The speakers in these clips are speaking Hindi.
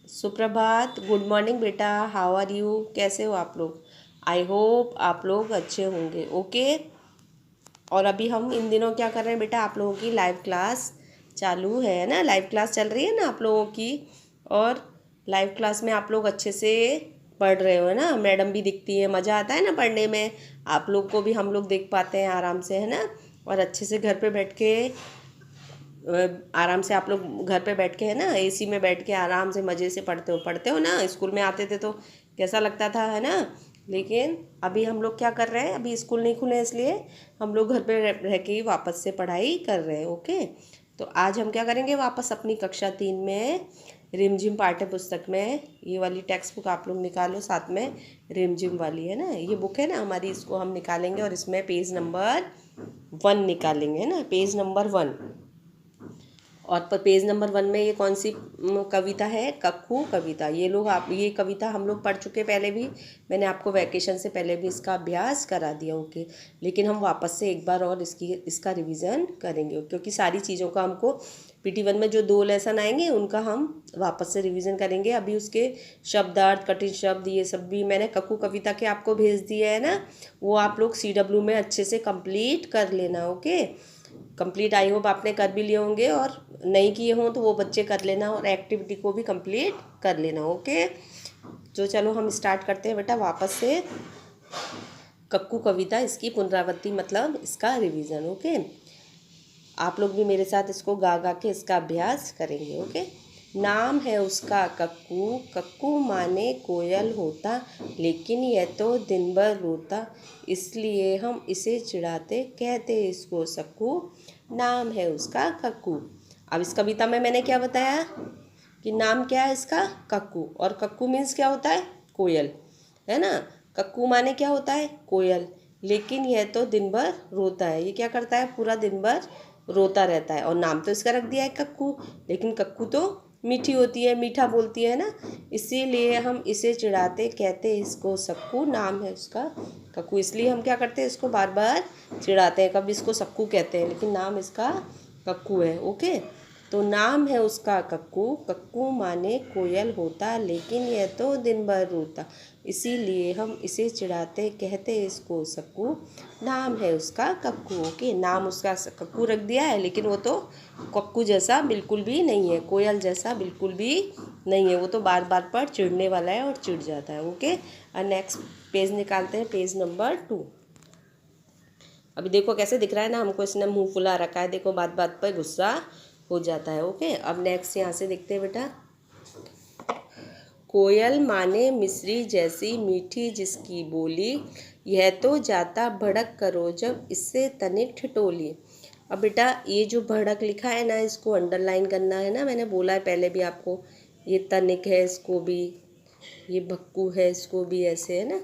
सुप्रभात, गुड मॉर्निंग बेटा। How are you? कैसे हो आप लोग? आई होप आप लोग अच्छे होंगे। ओके। और अभी हम इन दिनों क्या कर रहे हैं बेटा, आप लोगों की लाइव क्लास चालू है ना, लाइव क्लास चल रही है ना आप लोगों की। और लाइव क्लास में आप लोग अच्छे से पढ़ रहे हो ना, मैडम भी दिखती है, मज़ा आता है ना पढ़ने में। आप लोग को भी हम लोग देख पाते हैं आराम से, है ना। और अच्छे से घर पे बैठ के आराम से आप लोग घर पे बैठ के, है ना, एसी में बैठ के आराम से मज़े से पढ़ते हो ना। स्कूल में आते थे तो कैसा लगता था, है ना। लेकिन अभी हम लोग क्या कर रहे हैं, अभी स्कूल नहीं खुले इसलिए हम लोग घर पे रह के ही वापस से पढ़ाई कर रहे हैं। ओके। तो आज हम क्या करेंगे, वापस अपनी कक्षा 3 में रिमझिम पाठ्य पुस्तक में ये वाली टेक्स्ट बुक आप लोग निकालो साथ में। रिमझिम वाली है ना ये बुक, है ना हमारी, इसको हम निकालेंगे और इसमें पेज नंबर 1 निकालेंगे, है ना, पेज नंबर 1। और पर पेज नंबर 1 में ये कौन सी कविता है? कक्कू कविता। ये लोग आप ये कविता हम लोग पढ़ चुके पहले भी। मैंने आपको वैकेशन से पहले भी इसका अभ्यास करा दिया। ओके। लेकिन हम वापस से एक बार और इसका रिवीजन करेंगे, क्योंकि सारी चीज़ों का हमको PT1 में जो 2 लेसन आएंगे उनका हम वापस से रिवीजन करेंगे। अभी उसके शब्दार्थ, कठिन शब्द, ये सब भी मैंने कक्कू कविता के आपको भेज दिए है ना, वो आप लोग CW में अच्छे से कंप्लीट कर लेना। ओके। कंप्लीट आई होप आपने कर भी लिए होंगे, और नहीं किए हों तो वो बच्चे कर लेना, और एक्टिविटी को भी कंप्लीट कर लेना। ओके। तो चलो हम स्टार्ट करते हैं बेटा वापस से कक्कू कविता, इसकी पुनरावृत्ति मतलब इसका रिवीजन। ओके। आप लोग भी मेरे साथ इसको गा गा के इसका अभ्यास करेंगे। ओके। नाम है उसका कक्कू, कक्कू माने कोयल होता, लेकिन यह तो दिन भर रोता, इसलिए हम इसे चिढ़ाते, कहते इसको सक्कू। नाम है उसका कक्कू। अब इस कविता में मैंने क्या बताया कि नाम क्या है इसका? कक्कू। और कक्कू मीन्स क्या होता है? कोयल, है ना। कक्कू माने क्या होता है? कोयल। लेकिन यह तो दिन भर रोता है, ये क्या करता है? पूरा दिन भर रोता रहता है। और नाम तो इसका रख दिया है कक्कू, लेकिन कक्कू तो मीठी होती है, मीठा बोलती है ना, इसीलिए हम इसे चिढ़ाते, कहते इसको सक्कू। नाम है उसका कक्कू, इसलिए हम क्या करते हैं, इसको बार बार चिढ़ाते हैं, कभी इसको सक्कू कहते हैं, लेकिन नाम इसका कक्कू है। ओके। तो नाम है उसका कक्कू, कक्कू माने कोयल होता, लेकिन यह तो दिन भर रोता, इसीलिए हम इसे चिढ़ाते, कहते इसको सक्कू। नाम है उसका कक्कू। ओके। नाम उसका कक्कू रख दिया है, लेकिन वो तो कक्कू जैसा बिल्कुल भी नहीं है, कोयल जैसा बिल्कुल भी नहीं है। वो तो बार बार पर चिढ़ने वाला है और चिढ़ जाता है। ओके। और नेक्स्ट पेज निकालते हैं, पेज नंबर 2। अभी देखो कैसे दिख रहा है ना हमको, इसने मुंह फुला रखा है, देखो बात बात पर गुस्सा हो जाता है। ओके। अब नेक्स्ट यहाँ से देखते हैं बेटा। कोयल माने मिश्री जैसी मीठी जिसकी बोली, यह तो जाता भड़क करो जब इससे तनिक ठिठोली। अब बेटा ये जो भड़क लिखा है ना, इसको अंडरलाइन करना है ना, मैंने बोला है पहले भी आपको। ये तनिक है, इसको भी, ये भक्कू है, इसको भी ऐसे, है ना।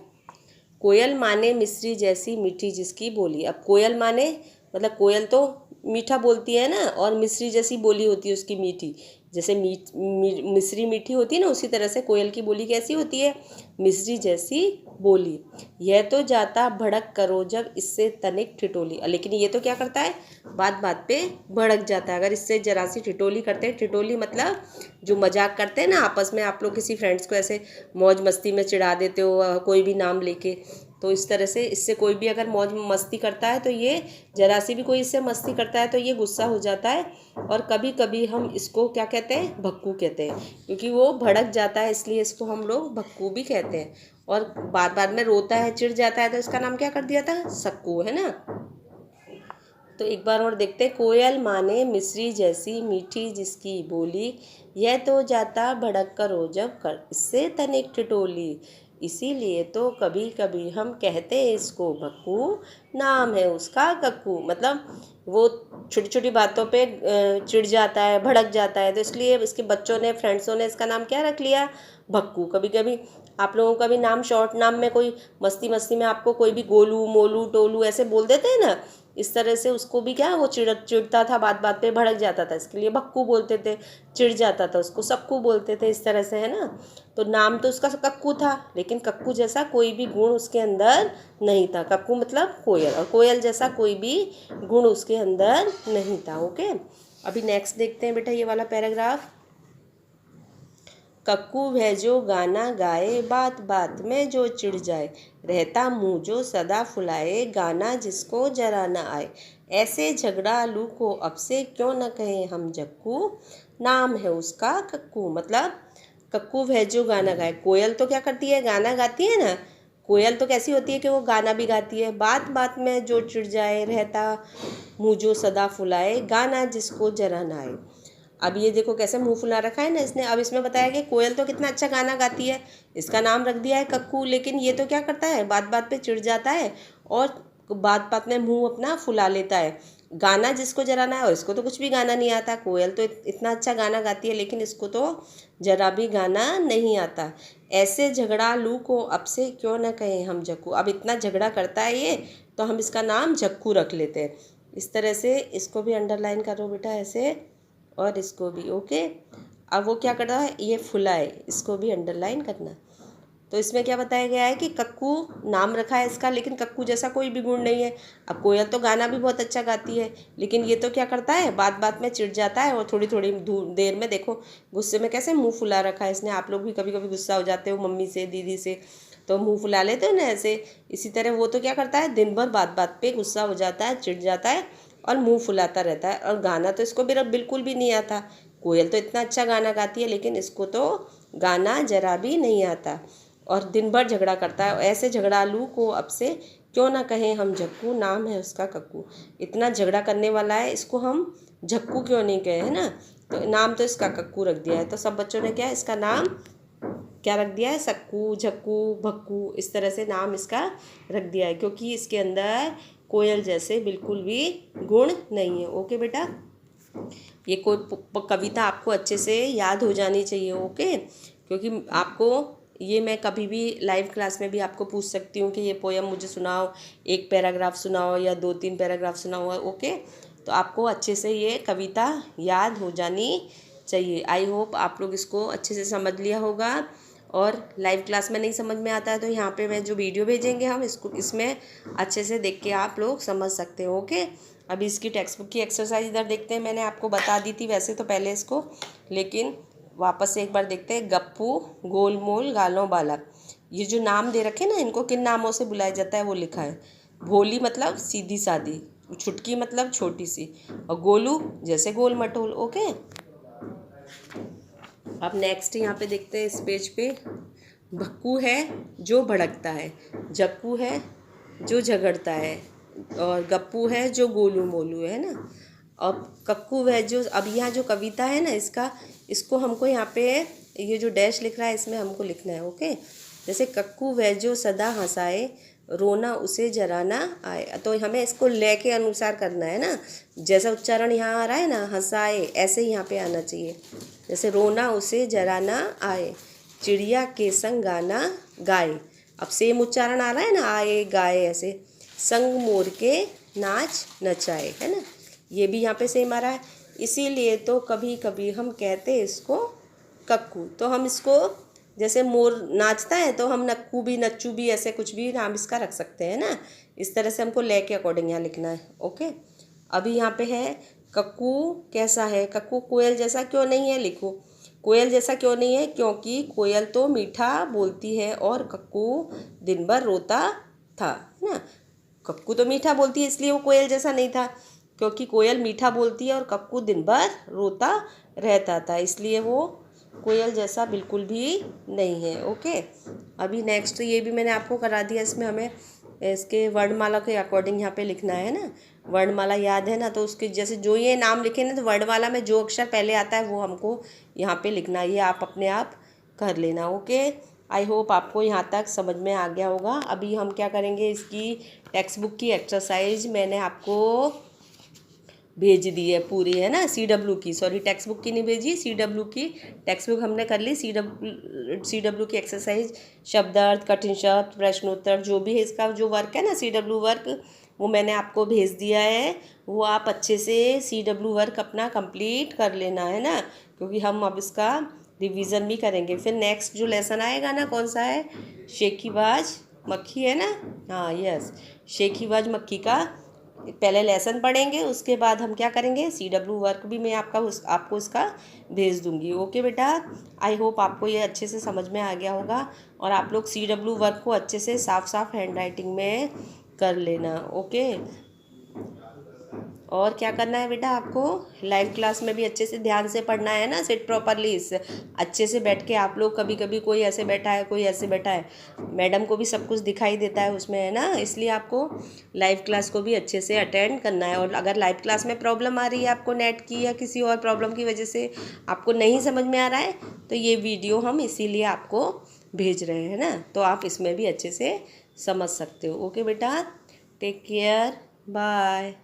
कोयल माने मिश्री जैसी मीठी जिसकी बोली। अब कोयल माने मतलब कोयल तो मीठा बोलती है ना, और मिश्री जैसी बोली होती है उसकी, मीठी। जैसे मिश्री मीठी होती है ना, उसी तरह से कोयल की बोली कैसी होती है? मिश्री जैसी बोली। यह तो जाता भड़क करो जब इससे तनिक ठिठोली। लेकिन ये तो क्या करता है, बात बात पे भड़क जाता है अगर इससे जरा सी ठिठोली करते हैं। ठिठोली मतलब जो मजाक करते हैं ना आपस में, आप लोग किसी फ्रेंड्स को ऐसे मौज मस्ती में चिढ़ा देते हो कोई भी नाम लेके, तो इस तरह से इससे कोई भी अगर मौज मस्ती करता है तो ये, जरा सी भी कोई इससे मस्ती करता है तो ये गुस्सा हो जाता है। और कभी कभी हम इसको क्या कहते हैं? भक्कू कहते हैं, क्योंकि वो भड़क जाता है इसलिए इसको हम लोग भक्कू भी कहते हैं। और बार बार में रोता है, चिढ़ जाता है, तो इसका नाम क्या कर दिया था? सक्कू, है ना। तो एक बार और देखते हैं। कोयल माने मिश्री जैसी मीठी जिसकी बोली, यह तो जाता भड़क करो जब कर इससे तनिक ठिठोली, इसीलिए तो कभी कभी हम कहते इसको भक्कू। नाम है उसका कक्कू। मतलब वो छोटी छोटी बातों पे चिढ़ जाता है, भड़क जाता है, तो इसलिए इसके बच्चों ने, फ्रेंड्सों ने इसका नाम क्या रख लिया? भक्कू। कभी कभी आप लोगों का भी नाम, शॉर्ट नाम में कोई मस्ती मस्ती में आपको कोई भी गोलू, मोलू, टोलू ऐसे बोल देते हैं ना, इस तरह से उसको भी क्या, वो चिढ़ता था, बात बात पे भड़क जाता था, इसके लिए भक्कू बोलते थे। चिढ़ जाता था उसको सक्कू बोलते थे, इस तरह से, है ना। तो नाम तो उसका कक्कू था, लेकिन कक्कू जैसा कोई भी गुण उसके अंदर नहीं था। कक्कू मतलब कोयल, और कोयल जैसा कोई भी गुण उसके अंदर नहीं था। ओके। अभी नेक्स्ट देखते हैं बेटा ये वाला पैराग्राफ। कक्कू वह जो गाना गाए, बात बात में जो चिढ़ जाए, रहता मुँह जो सदा फुलाए, गाना जिसको जरा न आए। ऐसे झगड़ालू को अब से क्यों न कहें हम जक्कू, नाम है उसका कक्कू। मतलब कक्कू वह जो गाना गाए, कोयल तो क्या करती है, गाना गाती है ना। कोयल तो कैसी होती है कि वो गाना भी गाती है। बात बात में जो चिढ़ जाए, रहता मुँह जो सदा फुलाए, गाना जिसको जरा न आए। अब ये देखो कैसे मुंह फुला रखा है ना इसने। अब इसमें बताया कि कोयल तो कितना अच्छा गाना गाती है, इसका नाम रख दिया है कक्कू, लेकिन ये तो क्या करता है, बात बात पे चिढ़ जाता है और बात बात में मुंह अपना फुला लेता है। गाना जिसको जरा ना है, इसको तो कुछ भी गाना नहीं आता। कोयल तो इतना अच्छा गाना गाती है, लेकिन इसको तो जरा भी गाना नहीं आता। ऐसे झगड़ालू को अब से क्यों ना कहें हम जक्कू। अब इतना झगड़ा करता है ये, तो हम इसका नाम जक्कू रख लेते हैं। इस तरह से इसको भी अंडरलाइन करो बेटा ऐसे, और इसको भी। ओके, अब वो क्या कर रहा है, ये फुलाए, इसको भी अंडरलाइन करना। तो इसमें क्या बताया गया है कि कक्कू नाम रखा है इसका, लेकिन कक्कू जैसा कोई भी गुण नहीं है। अब कोयल तो गाना भी बहुत अच्छा गाती है, लेकिन ये तो क्या करता है, बात बात में चिढ़ जाता है और थोड़ी थोड़ी देर में देखो गुस्से में कैसे मुंह फुला रखा है इसने। आप लोग भी कभी कभी गुस्सा हो जाते हो मम्मी से, दीदी से, तो मुंह फुला लेते हो ना ऐसे। इसी तरह वो तो क्या करता है, दिन भर बात बात पे गुस्सा हो जाता है, चिढ़ जाता है और मुंह फुलाता रहता है। और गाना तो इसको बिल्कुल भी नहीं आता। कोयल तो इतना अच्छा गाना गाती है, लेकिन इसको तो गाना जरा भी नहीं आता और दिन भर झगड़ा करता है। ऐसे झगड़ालू को अब से क्यों ना कहें हम जक्कू, नाम है उसका कक्कू। इतना झगड़ा करने वाला है, इसको हम जक्कू क्यों नहीं कहे, है ना। तो नाम तो इसका कक्कू रख दिया है। तो सब बच्चों ने क्या इसका नाम क्या रख दिया है, सक्कू, झक्कू, भक्कू, इस तरह से नाम इसका रख दिया है, क्योंकि इसके अंदर कोयल जैसे बिल्कुल भी गुण नहीं है। ओके बेटा, ये कोई कविता आपको अच्छे से याद हो जानी चाहिए। ओके, क्योंकि आपको ये मैं कभी भी लाइव क्लास में भी आपको पूछ सकती हूँ कि ये पोयम मुझे सुनाओ, एक पैराग्राफ सुनाओ या 2-3 पैराग्राफ सुनाओ। ओके, तो आपको अच्छे से ये कविता याद हो जानी चाहिए। आई होप आप लोग इसको अच्छे से समझ लिया होगा। और लाइव क्लास में नहीं समझ में आता है तो यहाँ पे मैं जो वीडियो भेजेंगे हम इसको इसमें अच्छे से देख के आप लोग समझ सकते हो। ओके, अभी इसकी टेक्स्ट बुक की एक्सरसाइज इधर देखते हैं। मैंने आपको बता दी थी वैसे तो पहले इसको, लेकिन वापस से एक बार देखते हैं। गप्पू, गोलमोल, गालों बाला, ये जो नाम दे रखे ना, इनको किन नामों से बुलाया जाता है वो लिखा है। भोली मतलब सीधी सादी, छुटकी मतलब छोटी सी, और गोलू जैसे गोल मटोल। ओके, अब नेक्स्ट यहाँ पे देखते हैं इस पेज पे। भक्कू है जो भड़कता है, जक्कू है जो झगड़ता है, और गप्पू है जो गोलू मोलू है ना। अब कक्कू है जो, अब यहाँ जो कविता है ना इसको हमको यहाँ पे ये जो डैश लिख रहा है इसमें हमको लिखना है। ओके, जैसे कक्कू वह जो सदा हंसाए, रोना उसे जरा ना आए। तो हमें इसको ले के अनुसार करना है ना, जैसा उच्चारण यहाँ आ रहा है ना, हंसाए, ऐसे यहाँ पे आना चाहिए। जैसे रोना उसे जरा ना आए, चिड़िया के संग गाना गाए। अब सेम उच्चारण आ रहा है ना, आए गाए ऐसे। संग मोर के नाच नचाए, है ना, ये भी यहाँ पे सेम आ रहा है। इसीलिए तो कभी कभी हम कहते इसको कक्कू। तो हम इसको जैसे मोर नाचता है तो हम नक्कू भी, नच्चू भी, ऐसे कुछ भी नाम इसका रख सकते हैं ना। इस तरह से हमको ले के अकॉर्डिंग यहाँ लिखना है। ओके, अभी यहाँ पे है कक्कू कैसा है, कक्कू कोयल जैसा क्यों नहीं है। लिखो कोयल जैसा क्यों नहीं है, क्योंकि कोयल तो मीठा बोलती है और कक्कू दिन भर रोता था, है ना। कक्कू तो मीठा बोलती है इसलिए वो कोयल जैसा नहीं था, क्योंकि कोयल मीठा बोलती है और कक्कू दिन भर रोता रहता था, इसलिए वो कोयल जैसा बिल्कुल भी नहीं है। ओके, अभी नेक्स्ट ये भी मैंने आपको करा दिया। इसमें हमें इसके वर्णमाला के अकॉर्डिंग यहाँ पे लिखना है ना। वर्णमाला याद है ना, तो उसके जैसे जो ये नाम लिखे ना, तो वर्णमाला में जो अक्षर पहले आता है वो हमको यहाँ पे लिखना है। ये आप अपने आप कर लेना। ओके, आई होप आपको यहाँ तक समझ में आ गया होगा। अभी हम क्या करेंगे, इसकी टेक्स्ट बुक की एक्सरसाइज मैंने आपको भेज दी है पूरी, है ना। CW की, सॉरी टेक्स्ट बुक की नहीं भेजी, CW की टेक्स्ट बुक हमने कर ली। CW की एक्सरसाइज, शब्दार्थ, कठिन शब्द, प्रश्नोत्तर, जो भी है इसका जो वर्क है ना, CW वर्क, वो मैंने आपको भेज दिया है। वो आप अच्छे से CW वर्क अपना कंप्लीट कर लेना, है ना, क्योंकि हम अब इसका रिवीजन भी करेंगे। फिर नेक्स्ट जो लेसन आएगा ना, कौन सा है, शेखीबाज मक्खी, है ना। हाँ यस, शेखीबाज मक्खी का पहले लेसन पढ़ेंगे, उसके बाद हम क्या करेंगे, CW वर्क भी मैं आपको उसका भेज दूँगी। ओके बेटा, आई होप आपको ये अच्छे से समझ में आ गया होगा, और आप लोग CW वर्क को अच्छे से साफ साफ हैंड राइटिंग में कर लेना। ओके, और क्या करना है बेटा, आपको लाइव क्लास में भी अच्छे से ध्यान से पढ़ना है ना, सिट प्रॉपरली, इस अच्छे से बैठ के। आप लोग कभी कभी कोई ऐसे बैठा है, कोई ऐसे बैठा है, मैडम को भी सब कुछ दिखाई देता है उसमें, है ना, इसलिए आपको लाइव क्लास को भी अच्छे से अटेंड करना है। और अगर लाइव क्लास में प्रॉब्लम आ रही है आपको नेट की या किसी और प्रॉब्लम की वजह से आपको नहीं समझ में आ रहा है, तो ये वीडियो हम इसीलिए आपको भेज रहे हैं ना, तो आप इसमें भी अच्छे से समझ सकते हो। ओके बेटा, टेक केयर, बाय।